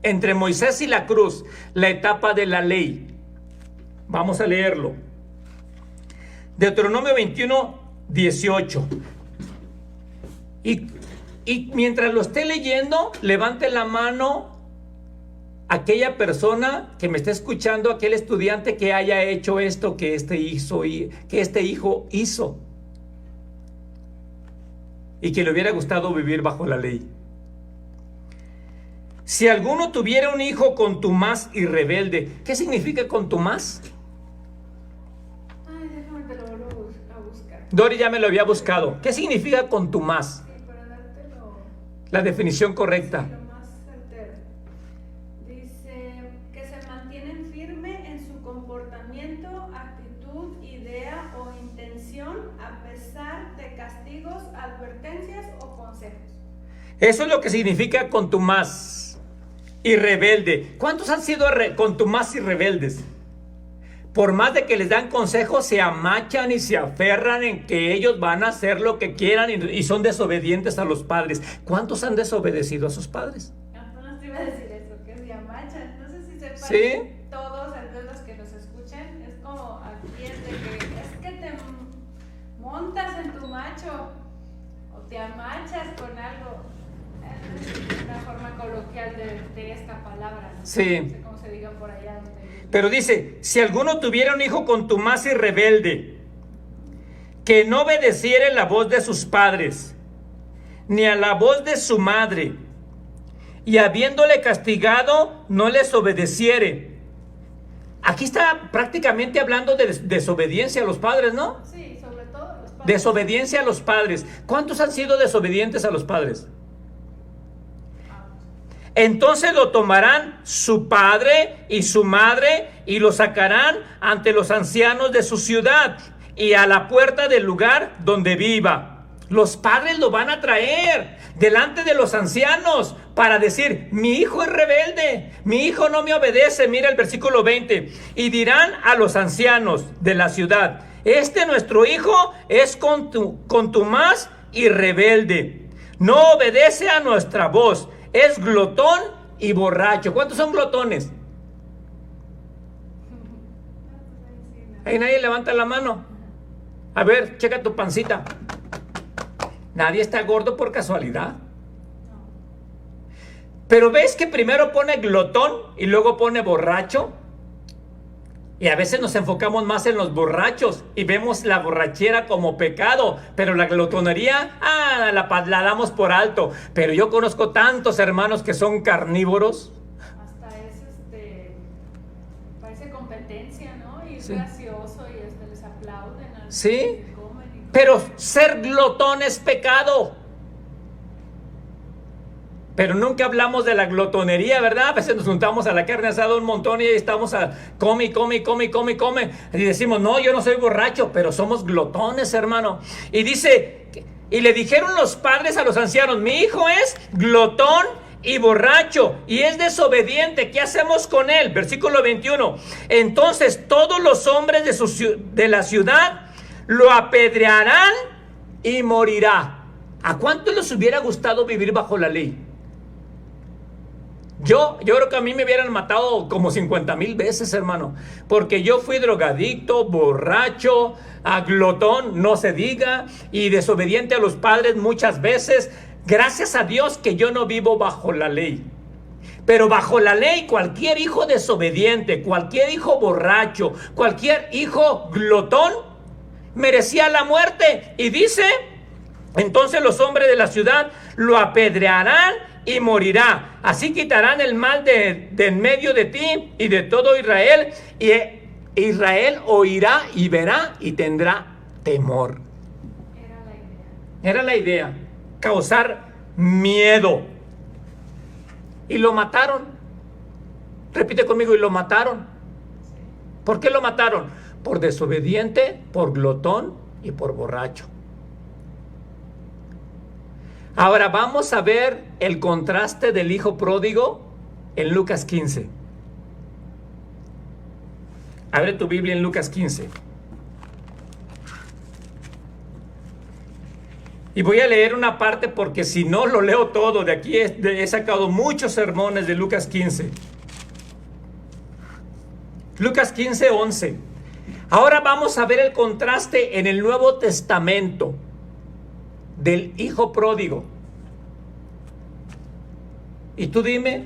[SPEAKER 2] Entre Moisés y la cruz, la etapa de la ley. Vamos a leerlo. Deuteronomio 21, 18. Y mientras lo esté leyendo, levante la mano aquella persona que me esté escuchando, aquel estudiante que haya hecho esto que este hijo hizo y que le hubiera gustado vivir bajo la ley. Si alguno tuviera un hijo contumaz y rebelde, ¿qué significa contumaz?
[SPEAKER 1] Ay, déjame te lo vuelvo a buscar.
[SPEAKER 2] Dori ya me lo había buscado. ¿Qué significa contumaz?
[SPEAKER 1] Sí, para dártelo.
[SPEAKER 2] La definición correcta.
[SPEAKER 1] Sí, lo más certero. Dice que se mantienen firme en su comportamiento, actitud, idea o intención a pesar de castigos, advertencias o consejos.
[SPEAKER 2] Eso es lo que significa contumaz y rebelde. ¿Cuántos han sido contumaz y rebeldes? Por más de que les dan consejos, se amachan y se aferran en que ellos van a hacer lo que quieran y son desobedientes a los padres. ¿Cuántos han desobedecido a sus padres?
[SPEAKER 1] Apenas te iba a decir eso, que se amachan. No sé si sepan
[SPEAKER 2] ¿Sí?
[SPEAKER 1] todos, al menos los que nos escuchen, es como aquí es de que te montas en tu macho o te amachas con algo. Es una forma coloquial de esta palabra, ¿no?
[SPEAKER 2] Sí.
[SPEAKER 1] No sé cómo se diga por allá.
[SPEAKER 2] Pero dice, si alguno tuviera un hijo contumaz y rebelde, que no obedeciere la voz de sus padres, ni a la voz de su madre, y habiéndole castigado, no les obedeciere. Aquí está prácticamente hablando de desobediencia a los padres, ¿no?
[SPEAKER 1] Sí, sobre todo los padres.
[SPEAKER 2] Desobediencia a los padres. ¿Cuántos han sido desobedientes a los padres? Entonces lo tomarán su padre y su madre y lo sacarán ante los ancianos de su ciudad y a la puerta del lugar donde viva. Los padres lo van a traer delante de los ancianos para decir, mi hijo es rebelde, mi hijo no me obedece. Mira el versículo 20. Y dirán a los ancianos de la ciudad, nuestro hijo es contumaz y rebelde, no obedece a nuestra voz. Es glotón y borracho. ¿Cuántos son glotones? Ahí nadie levanta la mano. A ver, checa tu pancita. Nadie está gordo por casualidad. Pero ves que primero pone glotón y luego pone borracho. Y a veces nos enfocamos más en los borrachos y vemos la borrachera como pecado, pero la glotonería, la damos por alto. Pero yo conozco tantos hermanos que son carnívoros.
[SPEAKER 1] Hasta es parece competencia, ¿no? Y es
[SPEAKER 2] Sí.
[SPEAKER 1] gracioso y hasta les aplauden.
[SPEAKER 2] Sí, pero ser glotón es pecado. Pero nunca hablamos de la glotonería, ¿verdad? A veces nos juntamos a la carne asada un montón y ahí estamos come. Y decimos, no, yo no soy borracho, pero somos glotones, hermano. Y dice, y le dijeron los padres a los ancianos, mi hijo es glotón y borracho y es desobediente. ¿Qué hacemos con él? Versículo 21. Entonces todos los hombres de la ciudad lo apedrearán y morirá. ¿A cuánto les hubiera gustado vivir bajo la ley? Yo creo que a mí me hubieran matado como 50,000 veces, hermano, porque yo fui drogadicto, borracho, glotón, no se diga, y desobediente a los padres muchas veces. Gracias a Dios que yo no vivo bajo la ley. Pero bajo la ley, cualquier hijo desobediente, cualquier hijo borracho, cualquier hijo glotón, merecía la muerte. Y dice, entonces los hombres de la ciudad lo apedrearán y morirá. Así quitarán el mal de en medio de ti y de todo Israel. Y Israel oirá y verá y tendrá temor. Era la idea. Causar miedo. Y lo mataron. Repite conmigo, y lo mataron. ¿Por qué lo mataron? Por desobediente, por glotón y por borracho. Ahora vamos a ver el contraste del hijo pródigo en Lucas 15. Abre tu Biblia en Lucas 15. Y voy a leer una parte porque si no lo leo todo, de aquí he sacado muchos sermones de Lucas 15. Lucas 15, 11. Ahora vamos a ver el contraste en el Nuevo Testamento del hijo pródigo. Y tú dime,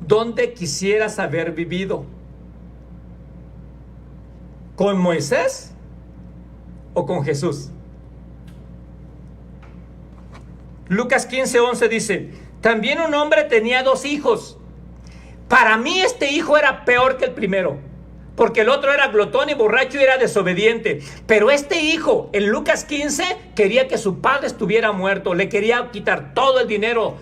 [SPEAKER 2] ¿dónde quisieras haber vivido? ¿Con Moisés o con Jesús? Lucas 15, 11 dice, también un hombre tenía 2 hijos. Para mí este hijo era peor que el primero, porque el otro era glotón y borracho y era desobediente. Pero este hijo, en Lucas 15, quería que su padre estuviera muerto. Le quería quitar todo el dinero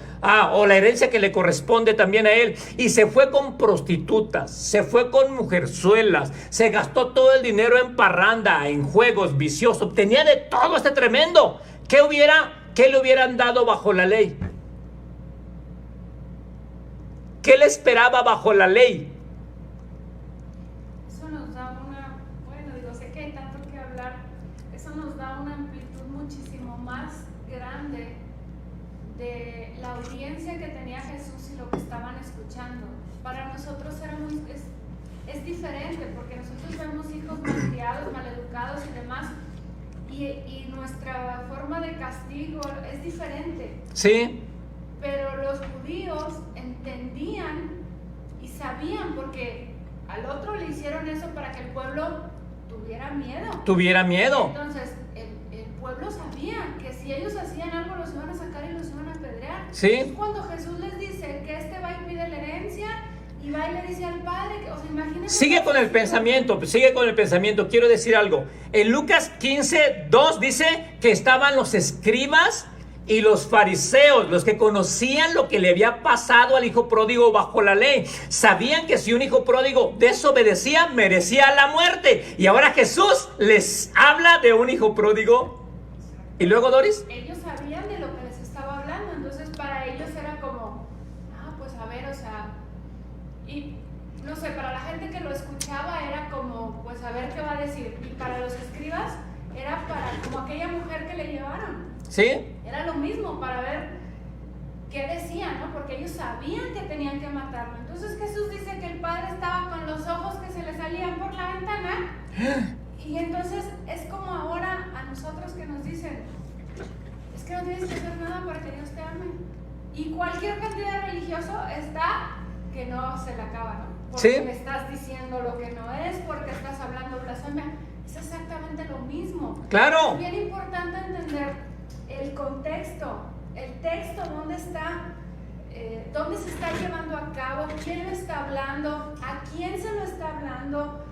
[SPEAKER 2] o la herencia que le corresponde también a él. Y se fue con prostitutas, se fue con mujerzuelas, se gastó todo el dinero en parranda, en juegos viciosos. Tenía de todo este tremendo. ¿Qué le hubieran dado bajo la ley? ¿Qué le esperaba bajo la ley?
[SPEAKER 1] Eso nos da sé que hay tanto que hablar, eso nos da una amplitud muchísimo más grande de la audiencia que tenía Jesús y lo que estaban escuchando. Para nosotros es diferente, porque nosotros vemos hijos malcriados, maleducados y demás, y nuestra forma de castigo es diferente.
[SPEAKER 2] Sí.
[SPEAKER 1] Pero los judíos entendían y sabían, porque al otro le hicieron eso para que el pueblo tuviera miedo. Entonces, el pueblo sabía que si ellos hacían algo los iban a sacar y los iban a apedrear.
[SPEAKER 2] Sí.
[SPEAKER 1] Entonces, cuando Jesús les dice que va y pide la herencia y va y le dice al padre, imagínense.
[SPEAKER 2] Sigue con el pensamiento. Quiero decir algo. En Lucas 15, 2 dice que estaban los escribas y los fariseos, los que conocían lo que le había pasado al hijo pródigo bajo la ley. Sabían que si un hijo pródigo desobedecía, merecía la muerte. Y ahora Jesús les habla de un hijo pródigo. ¿Y luego, Doris?
[SPEAKER 1] Ellos sabían de lo que les estaba hablando. Entonces para ellos era como, pues a ver, y no sé, para la gente que lo escuchaba era como, pues a ver qué va a decir. Y para los escribas era como aquella mujer que le llevaron.
[SPEAKER 2] ¿Sí?
[SPEAKER 1] Era lo mismo, para ver qué decían, ¿no? Porque ellos sabían que tenían que matarlo. Entonces Jesús dice que el padre estaba con los ojos que se le salían por la ventana. Y entonces es como ahora a nosotros que nos dicen, es que no tienes que hacer nada para que Dios te ame. Y cualquier cantidad de religioso está que no se le acaba, ¿no? Porque
[SPEAKER 2] ¿sí?
[SPEAKER 1] Me estás diciendo lo que no es, porque estás hablando blasfemia. Es exactamente lo mismo.
[SPEAKER 2] Claro.
[SPEAKER 1] Es bien importante entender el contexto, el texto, dónde se está llevando a cabo, quién lo está hablando, a quién se lo está hablando,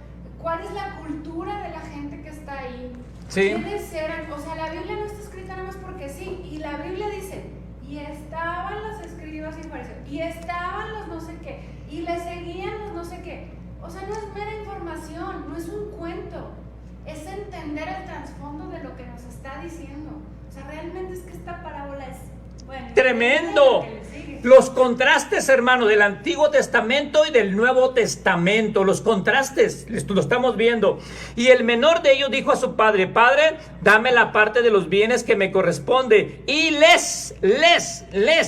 [SPEAKER 1] cuál es la cultura de la gente que está ahí.
[SPEAKER 2] Sí.
[SPEAKER 1] ¿Quiénes eran? La Biblia no está escrita nada más porque sí, y la Biblia dice, y estaban los escribas y fariseos, y estaban los no sé qué, y le seguían los no sé qué. No es mera información, no es un cuento, es entender el trasfondo de lo que nos está diciendo. Realmente es que esta parábola es
[SPEAKER 2] tremendo. Los contrastes, hermano, del Antiguo Testamento y del Nuevo Testamento. Los contrastes, lo estamos viendo. Y el menor de ellos dijo a su padre: Padre, dame la parte de los bienes que me corresponde. Y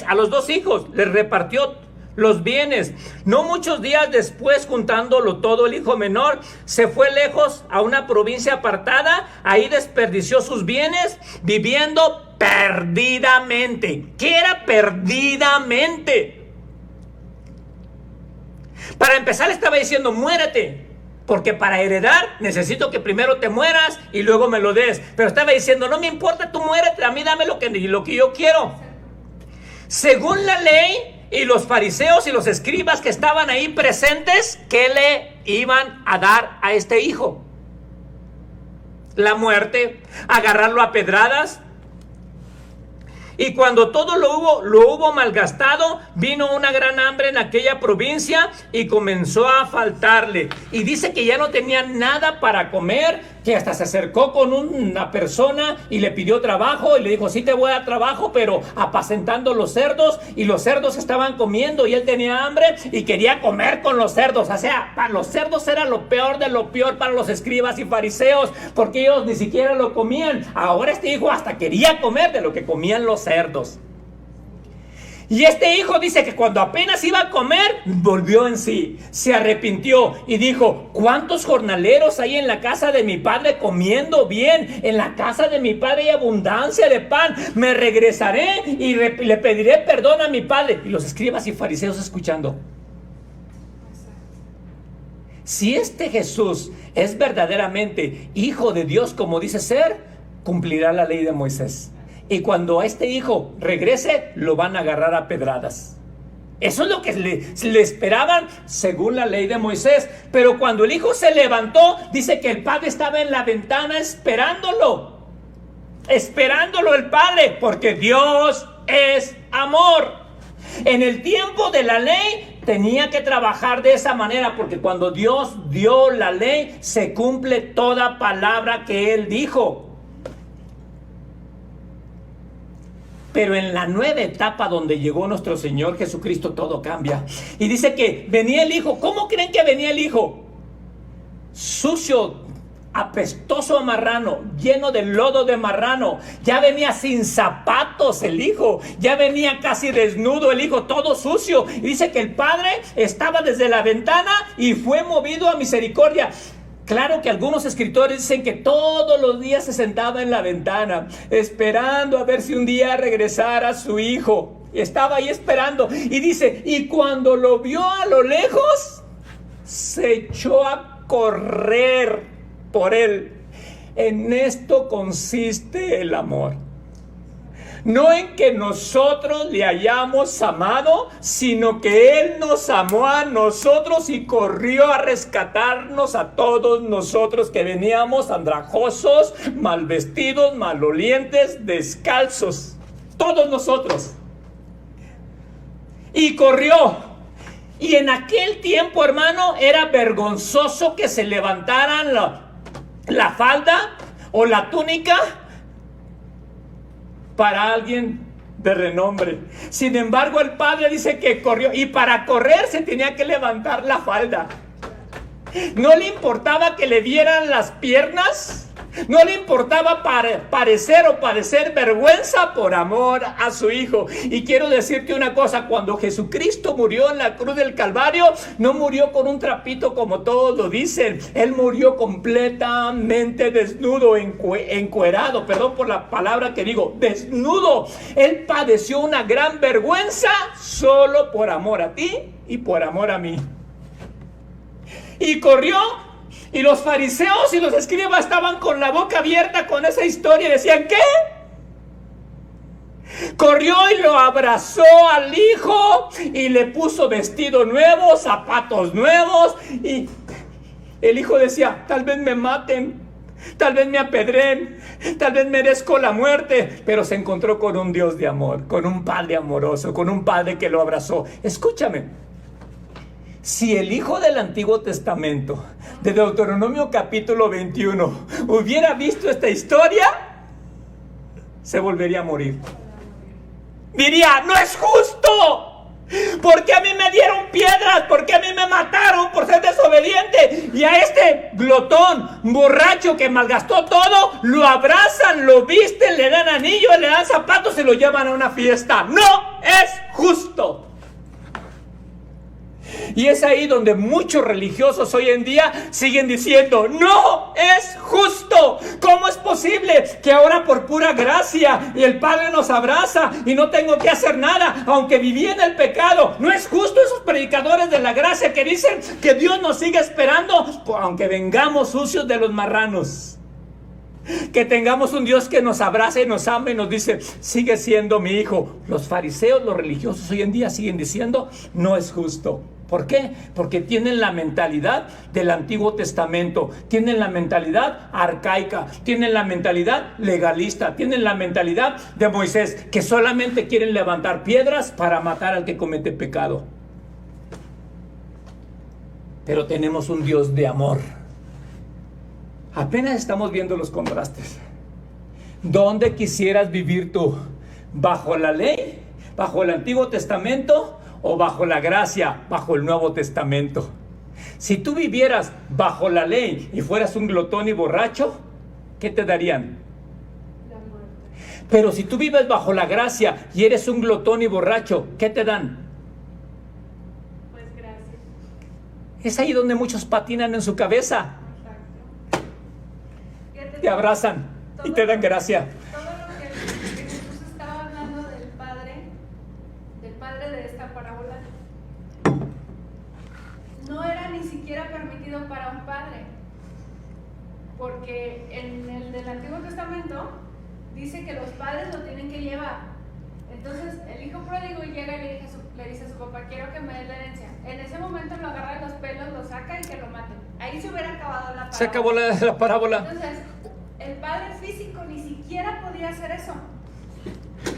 [SPEAKER 2] a los 2 hijos les repartió los bienes. No muchos días después, juntándolo todo, el hijo menor se fue lejos a una provincia apartada. Ahí desperdició sus bienes viviendo perdidamente. ¿Qué era perdidamente? Para empezar, le estaba diciendo: muérete, porque para heredar necesito que primero te mueras y luego me lo des. Pero estaba diciendo: no me importa, tú muérete, a mí dame lo que yo quiero. Según la ley, y los fariseos y los escribas que estaban ahí presentes, ¿qué le iban a dar a este hijo? La muerte, agarrarlo a pedradas. Y cuando todo lo hubo malgastado, vino una gran hambre en aquella provincia y comenzó a faltarle. Y dice que ya no tenían nada para comer, que hasta se acercó con una persona y le pidió trabajo y le dijo, sí te voy a dar trabajo, pero apacentando los cerdos, y los cerdos estaban comiendo y él tenía hambre y quería comer con los cerdos. O sea, para los cerdos era lo peor de lo peor para los escribas y fariseos, porque ellos ni siquiera lo comían. Ahora este hijo hasta quería comer de lo que comían los cerdos. Y este hijo dice que cuando apenas iba a comer, volvió en sí, se arrepintió y dijo, ¿cuántos jornaleros hay en la casa de mi padre comiendo bien? En la casa de mi padre hay abundancia de pan. Me regresaré y le pediré perdón a mi padre. Y los escribas y fariseos escuchando. Si este Jesús es verdaderamente hijo de Dios como dice ser, cumplirá la ley de Moisés. Y cuando a este hijo regrese, lo van a agarrar a pedradas. Eso es lo que le esperaban según la ley de Moisés. Pero cuando el hijo se levantó, dice que el padre estaba en la ventana esperándolo. Esperándolo el padre, porque Dios es amor. En el tiempo de la ley tenía que trabajar de esa manera, porque cuando Dios dio la ley, se cumple toda palabra que Él dijo. Pero en la nueva etapa donde llegó nuestro Señor Jesucristo, todo cambia. Y dice que venía el hijo. ¿Cómo creen que venía el hijo? Sucio, apestoso a marrano, lleno de lodo de marrano. Ya venía sin zapatos el hijo. Ya venía casi desnudo el hijo, todo sucio. Y dice que el padre estaba desde la ventana y fue movido a misericordia. Claro que algunos escritores dicen que todos los días se sentaba en la ventana, esperando a ver si un día regresara su hijo. Estaba ahí esperando. Y dice, y cuando lo vio a lo lejos, se echó a correr por él. En esto consiste el amor. No en que nosotros le hayamos amado, sino que Él nos amó a nosotros y corrió a rescatarnos a todos nosotros que veníamos andrajosos, mal vestidos, malolientes, descalzos. Todos nosotros. Y corrió. Y en aquel tiempo, hermano, era vergonzoso que se levantaran la falda o la túnica para alguien de renombre. Sin embargo, el padre dice que corrió, y para correr se tenía que levantar la falda. No le importaba que le vieran las piernas, no le importaba parecer o padecer vergüenza por amor a su hijo. Y quiero decirte una cosa, cuando Jesucristo murió en la cruz del Calvario, no murió con un trapito como todos lo dicen. Él murió completamente desnudo, encuerado, perdón por la palabra que digo, desnudo. Él padeció una gran vergüenza solo por amor a ti y por amor a mí. Y corrió. Y los fariseos y los escribas estaban con la boca abierta con esa historia y decían, ¿qué? Corrió y lo abrazó al hijo y le puso vestido nuevo, zapatos nuevos. Y el hijo decía, tal vez me maten, tal vez me apedreen, tal vez merezco la muerte. Pero se encontró con un Dios de amor, con un padre amoroso, con un padre que lo abrazó. Escúchame. Si el hijo del Antiguo Testamento, de Deuteronomio capítulo 21, hubiera visto esta historia, se volvería a morir. Diría, no es justo. ¿Por qué a mí me dieron piedras? ¿Por qué a mí me mataron por ser desobediente? Y a este glotón, borracho que malgastó todo, lo abrazan, lo visten, le dan anillos, le dan zapatos y lo llevan a una fiesta. No es justo. Y es ahí donde muchos religiosos hoy en día siguen diciendo, no es justo. ¿Cómo es posible que ahora por pura gracia y el Padre nos abraza y no tengo que hacer nada, aunque viví en el pecado? No es justo. Esos predicadores de la gracia que dicen que Dios nos sigue esperando, aunque vengamos sucios de los marranos. Que tengamos un Dios que nos abraza y nos ama y nos dice, sigue siendo mi hijo. Los fariseos, los religiosos hoy en día siguen diciendo, no es justo. ¿Por qué? Porque tienen la mentalidad del Antiguo Testamento, tienen la mentalidad arcaica, tienen la mentalidad legalista, tienen la mentalidad de Moisés, que solamente quieren levantar piedras para matar al que comete pecado. Pero tenemos un Dios de amor. Apenas estamos viendo los contrastes. ¿Dónde quisieras vivir tú? ¿Bajo la ley? ¿Bajo el Antiguo Testamento? ¿O bajo la gracia? ¿Bajo el Nuevo Testamento? Si tú vivieras bajo la ley y fueras un glotón y borracho, ¿qué te darían?
[SPEAKER 1] La muerte.
[SPEAKER 2] Pero si tú vives bajo la gracia y eres un glotón y borracho, ¿qué te dan?
[SPEAKER 1] Pues gracias.
[SPEAKER 2] Es ahí donde muchos patinan en su cabeza.
[SPEAKER 1] Exacto.
[SPEAKER 2] Te abrazan y te dan gracia.
[SPEAKER 1] Todo lo que Jesús estaba hablando del padre de esta parábola, no era ni siquiera permitido para un padre, porque en el del Antiguo Testamento dice que los padres lo tienen que llevar. Entonces el hijo pródigo llega y le dice a su papá: quiero que me des la herencia. En ese momento lo agarra de los pelos, lo saca y que lo maten. Ahí se hubiera acabado la parábola.
[SPEAKER 2] Se acabó la parábola.
[SPEAKER 1] Entonces el padre físico ni siquiera podía hacer eso,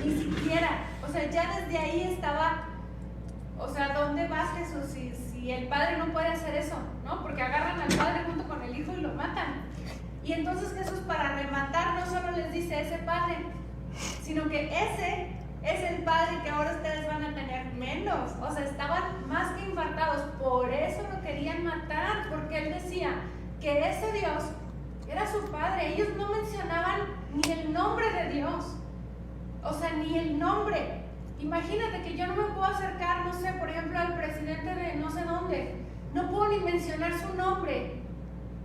[SPEAKER 1] ni siquiera. O sea, ya desde ahí estaba. O sea, ¿dónde vas, Jesús? Si el padre no puede hacer eso, ¿no? Porque agarran al padre junto con el hijo y lo matan. Y entonces Jesús, para rematar, no solo les dice ese padre, sino que ese es el padre que ahora ustedes van a tener menos. O sea, estaban más que infartados. Por eso lo querían matar, porque él decía que ese Dios era su padre. Ellos no mencionaban ni el nombre de Dios. O sea, ni el nombre. Imagínate que yo no me puedo acercar, no sé, por ejemplo, al presidente de no sé dónde. No puedo ni mencionar su nombre.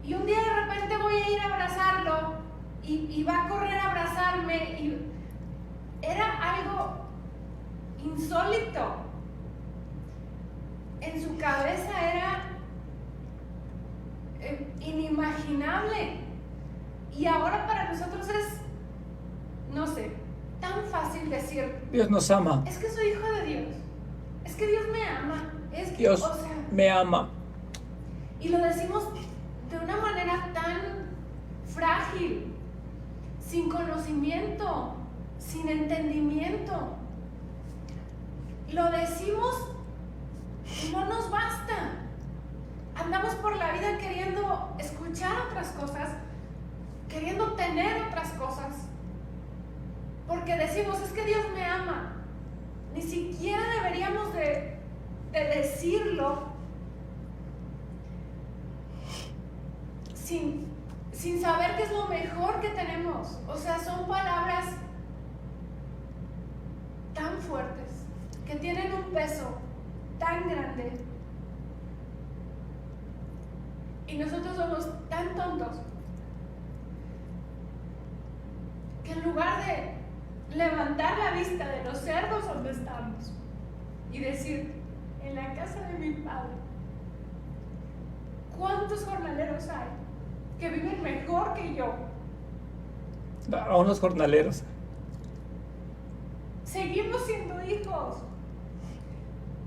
[SPEAKER 1] Y un día de repente voy a ir a abrazarlo y va a correr a abrazarme. Y era algo insólito. En su cabeza era inimaginable. Y ahora para nosotros es, no sé, tan fácil decir:
[SPEAKER 2] Dios nos ama.
[SPEAKER 1] es que soy hijo de Dios, es que Dios me ama, es que,
[SPEAKER 2] Dios
[SPEAKER 1] o sea,
[SPEAKER 2] me ama.
[SPEAKER 1] y lo decimos de una manera tan frágil, sin conocimiento, sin entendimiento. Lo decimos y no nos basta. Andamos por la vida queriendo escuchar otras cosas, queriendo tener otras cosas, porque decimos: es que Dios me ama. Ni siquiera deberíamos de decirlo sin saber que es lo mejor que tenemos. O sea, son palabras tan fuertes, que tienen un peso tan grande, y nosotros somos tan tontos que en lugar de levantar la vista de los cerdos donde estamos y decir: en la casa de mi padre, ¿cuántos jornaleros hay que viven mejor que yo?
[SPEAKER 2] A unos jornaleros.
[SPEAKER 1] Seguimos siendo hijos,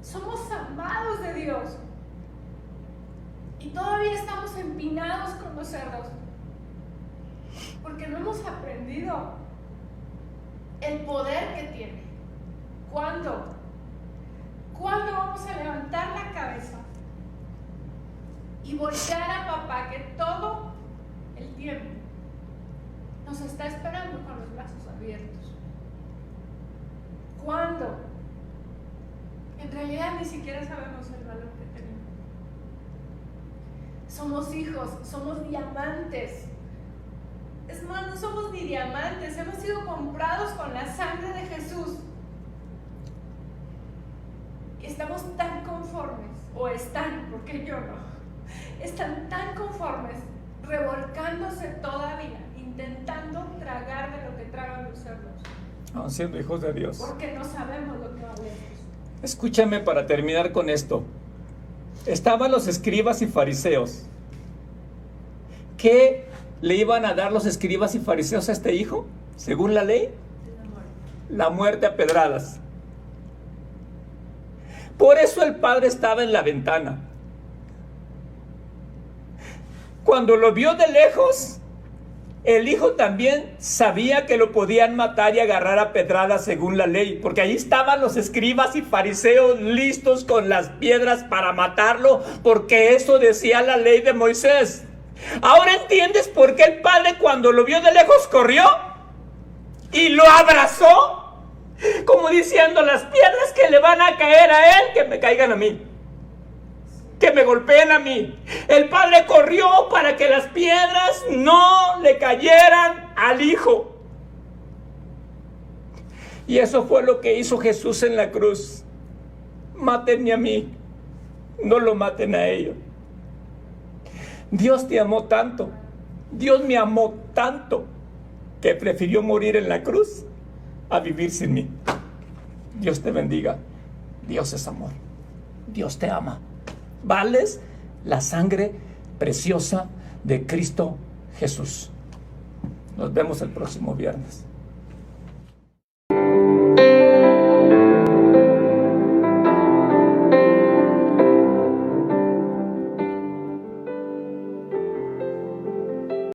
[SPEAKER 1] somos amados de Dios, y todavía estamos empinados con los cerdos porque no hemos aprendido el poder que tiene. ¿Cuándo? ¿Cuándo vamos a levantar la cabeza y voltear a papá, que todo el tiempo nos está esperando con los brazos abiertos? ¿Cuándo? En realidad ni siquiera sabemos el valor que tenemos. Somos hijos, somos diamantes. Es más, no somos ni diamantes, hemos sido comprados con la sangre de Jesús. Y estamos tan conformes, o están, porque yo no, están tan conformes, revolcándose todavía, intentando tragar de lo que tragan los cerdos.
[SPEAKER 2] Aún siendo hijos de Dios.
[SPEAKER 1] Porque no sabemos lo que valemos.
[SPEAKER 2] Escúchame para terminar con esto. Estaban los escribas y fariseos. ¿Qué le iban a dar los escribas y fariseos a este hijo? Según la ley, la muerte a pedradas. Por eso el padre estaba en la ventana. Cuando lo vio de lejos, el hijo también sabía que lo podían matar y agarrar a pedradas según la ley, porque ahí estaban los escribas y fariseos listos con las piedras para matarlo, porque eso decía la ley de Moisés. Ahora entiendes por qué el padre, cuando lo vio de lejos, corrió y lo abrazó, como diciendo: las piedras que le van a caer a él, que me caigan a mí, que me golpeen a mí. El padre corrió para que las piedras no le cayeran al hijo. Y eso fue lo que hizo Jesús en la cruz. Mátenme a mí, no lo maten a ellos. Dios te amó tanto, Dios me amó tanto, que prefirió morir en la cruz a vivir sin mí. Dios te bendiga. Dios es amor. Dios te ama. Vales la sangre preciosa de Cristo Jesús. Nos vemos el próximo viernes.